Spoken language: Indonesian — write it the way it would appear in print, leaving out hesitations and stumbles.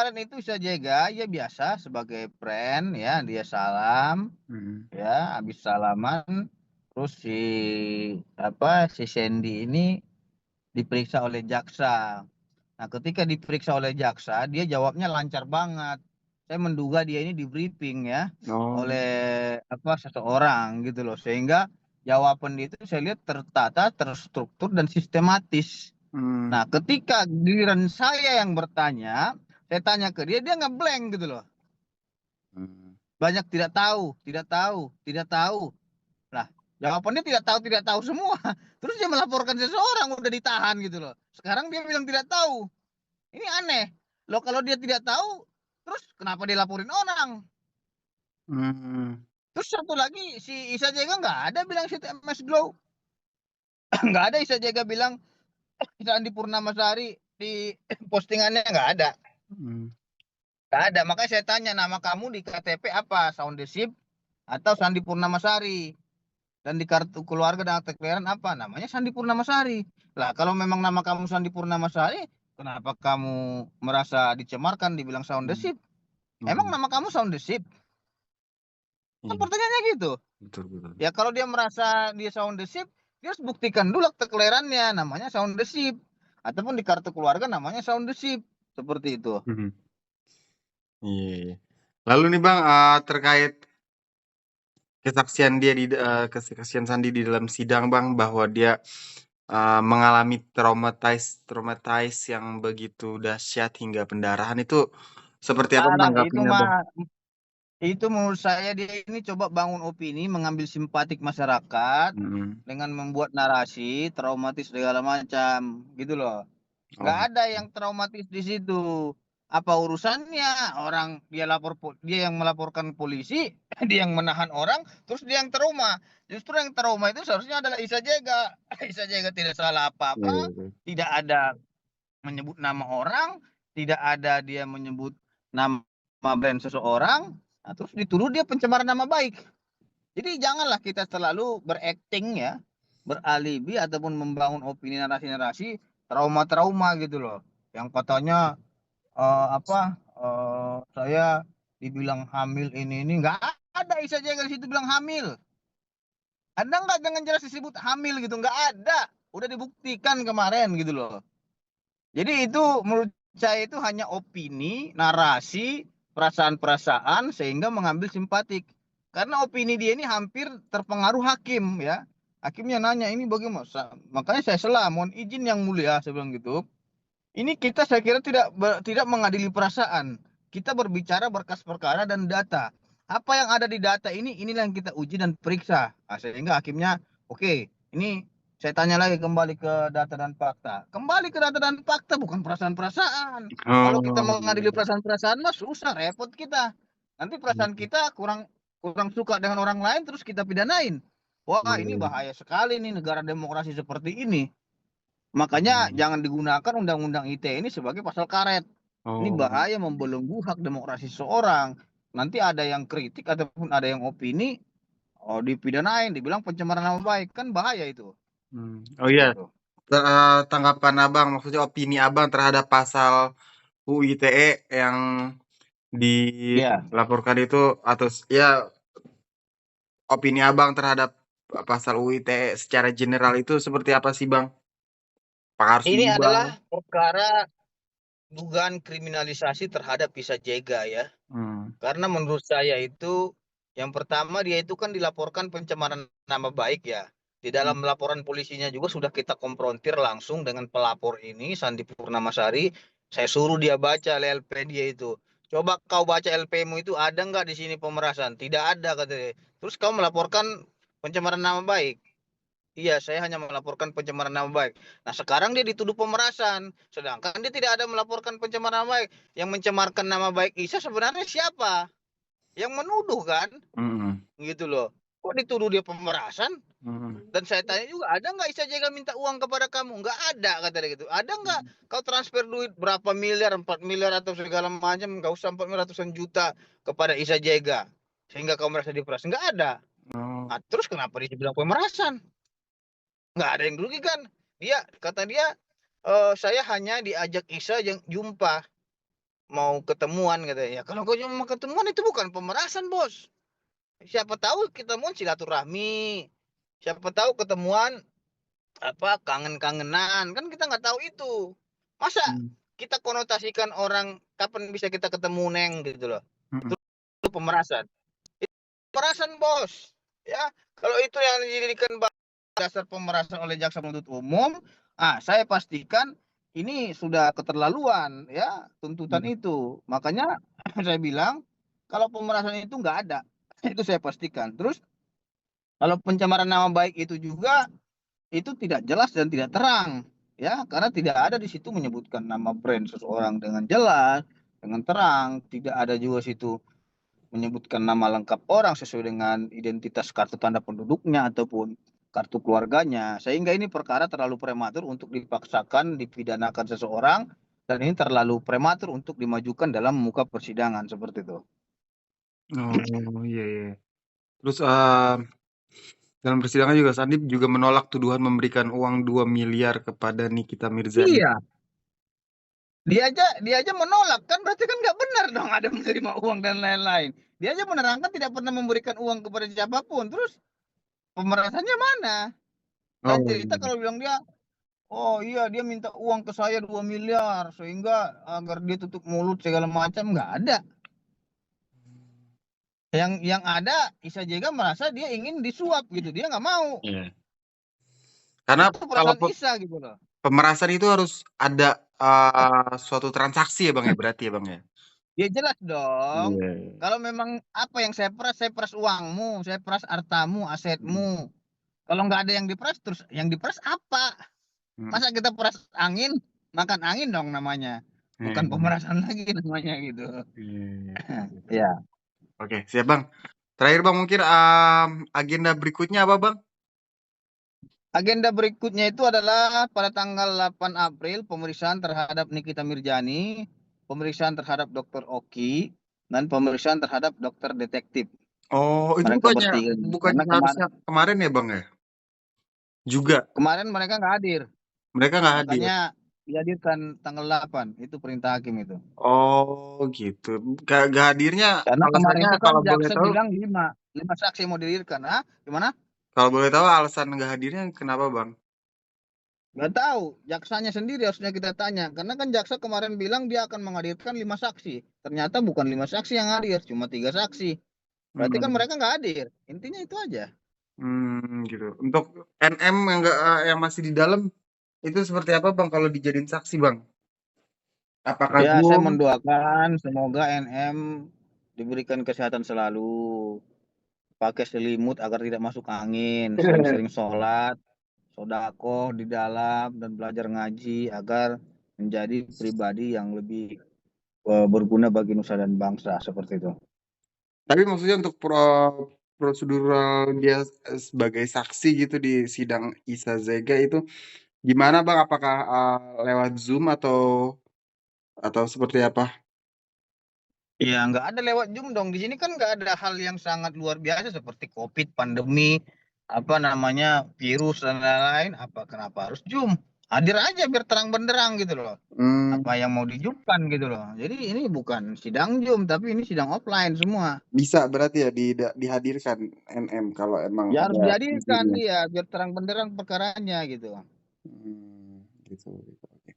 kemarin itu Isa Jega ya biasa sebagai friend ya, dia salam Mhm. ya, habis salaman terus si Sandy ini diperiksa oleh jaksa. Nah, ketika diperiksa oleh jaksa, dia jawabnya lancar banget. Saya menduga dia ini di briefing ya Oh. oleh seseorang gitu loh, sehingga jawaban dia itu saya lihat tertata, terstruktur dan sistematis. Hmm. Nah, ketika giliran saya yang bertanya, saya tanya ke dia, dia ngeblank gitu loh. Hmm. Banyak tidak tahu, tidak tahu, tidak tahu. Lah, jawabannya tidak tahu semua. Terus dia melaporkan seseorang udah ditahan gitu loh. Sekarang dia bilang tidak tahu. Ini aneh. Loh, kalau dia tidak tahu, terus kenapa dia laporin orang? Hmm. Terus satu lagi si Isa Jega nggak ada bilang si TMS Glow. Nggak ada Isa Jega bilang Sandi Purnamasari di postingannya nggak ada. Hmm. Nggak ada. Makanya saya tanya nama kamu di KTP apa? Soundeship atau Sandi Purnamasari? Dan di kartu keluarga dan akte kelahiran apa? Namanya Sandi Purnamasari. Lah, kalau memang nama kamu Sandi Purnamasari, kenapa kamu merasa dicemarkan dibilang Hmm. Soundeship? Emang Hmm. nama kamu Soundeship? Kan Iya, pertanyaannya gitu. betul betul. Ya kalau dia merasa dia sound the ship, dia harus buktikan dulu akte kelahirannya namanya sound the ship. Ataupun di kartu keluarga namanya sound the ship. Seperti itu. Mhm. Iya, iya. Lalu nih Bang, terkait kesaksian dia kesaksian Sandi di dalam sidang Bang, bahwa dia mengalami traumatis yang begitu dahsyat hingga pendarahan itu seperti apa Alah, menanggapinya Bang? itu menurut saya dia ini coba bangun opini, mengambil simpatik masyarakat Mhm. dengan membuat narasi traumatis segala macam, gitu loh. Oh, Nggak ada yang traumatis di situ. Apa urusannya orang dia yang melaporkan polisi, dia yang menahan orang, terus dia yang trauma. Justru yang trauma itu seharusnya adalah Isa Jega. Isa Jega tidak salah iya apa-apa, iya. tidak ada menyebut nama orang, tidak ada dia menyebut nama brand seseorang, nah, terus dituduh dia pencemaran nama baik. Jadi janganlah kita selalu berakting ya, beralibi ataupun membangun opini narasi-narasi trauma-trauma gitu loh. Yang katanya saya dibilang hamil ini nggak ada Isa Jega di situ bilang hamil. Ada nggak dengan jelas disebut hamil gitu? Nggak ada. Udah dibuktikan kemarin gitu loh. Jadi itu menurut saya itu hanya opini, narasi, perasaan-perasaan sehingga mengambil simpatik. Karena opini dia ini hampir terpengaruh hakim ya. Hakimnya nanya ini bagaimana? Makanya saya mohon izin yang mulia saya bilang gitu. Ini kita saya kira tidak mengadili perasaan. Kita berbicara berkas perkara dan data. Apa yang ada di data ini inilah yang kita uji dan periksa. Nah, sehingga hakimnya oke, ini saya tanya lagi kembali ke data dan fakta. Kembali ke data dan fakta bukan perasaan-perasaan. Kalau kita Oh, iya. mengadili perasaan-perasaan mah susah repot kita. Nanti perasaan Mhm. kita kurang kurang suka dengan orang lain terus kita pidanain. Wah, ini Oh, bahaya sekali nih negara demokrasi seperti ini. Makanya mhm. jangan digunakan undang-undang ITE ini sebagai pasal karet. Ini Oh, bahaya membelenggu hak demokrasi seseorang. Nanti ada yang kritik ataupun ada yang opini, oh dipidanain, dibilang pencemaran nama baik, kan bahaya itu. oh iya, Gitu. tanggapan Abang, maksudnya opini Abang terhadap pasal UU ITE yang Ya, dilaporkan itu, atau ya opini Abang terhadap pasal UU ITE secara general itu seperti apa sih Bang? Apakah harus ini diubah? adalah perkara dugaan kriminalisasi terhadap Isa Jega ya. Hmm. Karena menurut saya itu yang pertama dia itu kan dilaporkan pencemaran nama baik ya. Di dalam laporan polisinya juga sudah kita konfrontir langsung dengan pelapor ini Sandi Purnamasari. Saya suruh dia baca LP dia itu. Coba kau baca LP-mu itu ada nggak di sini pemerasan? Tidak ada katanya. Terus kau melaporkan pencemaran nama baik. Iya, saya hanya melaporkan pencemaran nama baik. Nah, sekarang dia dituduh pemerasan. Sedangkan dia tidak ada melaporkan pencemaran nama baik. Yang mencemarkan nama baik Isa sebenarnya siapa? Yang menuduh kan, Mhm. gitu loh. Kok dituduh dia pemerasan? Mhm. Dan saya tanya juga, ada nggak Isa Jega minta uang kepada kamu? Nggak ada, kata dia gitu. Ada nggak kau transfer duit berapa miliar, 4 miliar atau segala macam, nggak usah 4 miliar ratusan juta kepada Isa Jega. Sehingga kau merasa diperas. Nggak ada. Oh. Nah, terus kenapa dia bilang pemerasan? Nggak ada yang dirugikan. Kata dia, saya hanya diajak Isa yang jumpa. mau ketemuan katanya. Ya kalau kau cuma mau ketemuan itu bukan pemerasan, Bos. Siapa tahu ketemuan silaturahmi. Siapa tahu ketemuan apa kangen-kangenan. Kan kita nggak tahu itu. Masa Hmm. kita konotasikan orang kapan bisa kita ketemu Neng gitu loh. Mm-mm. Itu pemerasan. Itu pemerasan, Bos. Ya, kalau itu yang dijadikan dasar pemerasan oleh jaksa penuntut umum, saya pastikan ini sudah keterlaluan ya tuntutan Mm. itu. Makanya saya bilang kalau pemerasan itu nggak ada, itu saya pastikan. Terus kalau pencemaran nama baik itu juga itu tidak jelas dan tidak terang ya karena tidak ada di situ menyebutkan nama brand seseorang dengan jelas, dengan terang, tidak ada juga situ menyebutkan nama lengkap orang sesuai dengan identitas kartu tanda penduduknya ataupun kartu keluarganya. Sehingga ini perkara terlalu prematur untuk dipaksakan dipidanakan seseorang dan ini terlalu prematur untuk dimajukan dalam muka persidangan seperti itu. Oh, iya, iya. Terus dalam persidangan juga Sandi juga menolak tuduhan memberikan uang 2 miliar kepada Nikita Mirzani. Iya, dia aja menolak kan berarti kan nggak benar dong ada menerima uang dan lain-lain. Dia aja menerangkan tidak pernah memberikan uang kepada siapapun. Terus pemerasannya mana? Dan Oh, cerita iya. kalau bilang dia, oh iya dia minta uang ke saya 2 miliar sehingga agar dia tutup mulut segala macam nggak ada. Yang ada Isa Jega merasa dia ingin disuap gitu. Dia nggak mau. Iya. Karena Itu kalau perasaan Isa gitu loh. pemerasan itu harus ada suatu transaksi ya Bang ya, berarti ya Bang ya? Ya jelas dong. Iya. Kalau memang apa yang saya peras uangmu, saya peras hartamu, Mhm, asetmu. Kalau nggak ada yang diperas, terus yang diperas apa? mhm. Masa kita peras angin, makan angin dong namanya. Bukan Iya, pemerasan lagi namanya gitu. iya, iya. Ya. Oke, siap Bang. Terakhir Bang mungkin agenda berikutnya apa Bang? Agenda berikutnya itu adalah pada tanggal 8 April pemeriksaan terhadap Nikita Mirzani, pemeriksaan terhadap Dr. Oki, dan pemeriksaan terhadap dokter detektif. Oh, itu Mereka bukannya bertiga. bukannya Karena harusnya kemarin ya Bang ya? Juga kemarin mereka nggak hadir, mereka nggak hadir. makanya dihadirkan tanggal 8. Itu perintah hakim itu. Oh, gitu. Nggak hadirnya Karena kemarin alasannya itu kan kalau boleh jaksa tahu, bilang lima saksi yang mau dihadirkan. Gimana? kalau boleh tahu alasan nggak hadirnya kenapa Bang? Nggak tahu, jaksanya sendiri harusnya kita tanya. Karena kan jaksa kemarin bilang dia akan menghadirkan 5 saksi. Ternyata bukan 5 saksi yang hadir, cuma 3 saksi. Berarti kan Hmm, mereka nggak hadir. Intinya itu aja. gitu. Untuk NM yang nggak yang masih di dalam itu seperti apa Bang kalau dijadiin saksi Bang? Apakah Ya, saya Zoom? mendoakan semoga NM diberikan kesehatan selalu. Pakai selimut agar tidak masuk angin. Sering-sering sholat, sodakoh di dalam, dan belajar ngaji agar menjadi pribadi yang lebih berguna bagi nusa dan bangsa. Seperti itu. Tapi maksudnya untuk prosedural dia sebagai saksi gitu di sidang Isa Zega itu gimana Bang? Apakah lewat Zoom atau seperti apa? Ya, nggak ada lewat Zoom dong. Di sini kan nggak ada hal yang sangat luar biasa seperti COVID, pandemi, apa namanya, virus dan lain-lain. Kenapa harus Zoom? Hadir aja biar terang benderang gitu loh. Hmm, Apa yang mau dijumkan gitu loh. Jadi ini bukan sidang Zoom, tapi ini sidang offline semua. bisa berarti ya dihadirkan NM kalau emang Ya harus ada dihadirkan izinnya. dia biar terang benderang perkaranya gitu. Hmm, gitu, gitu. Oke.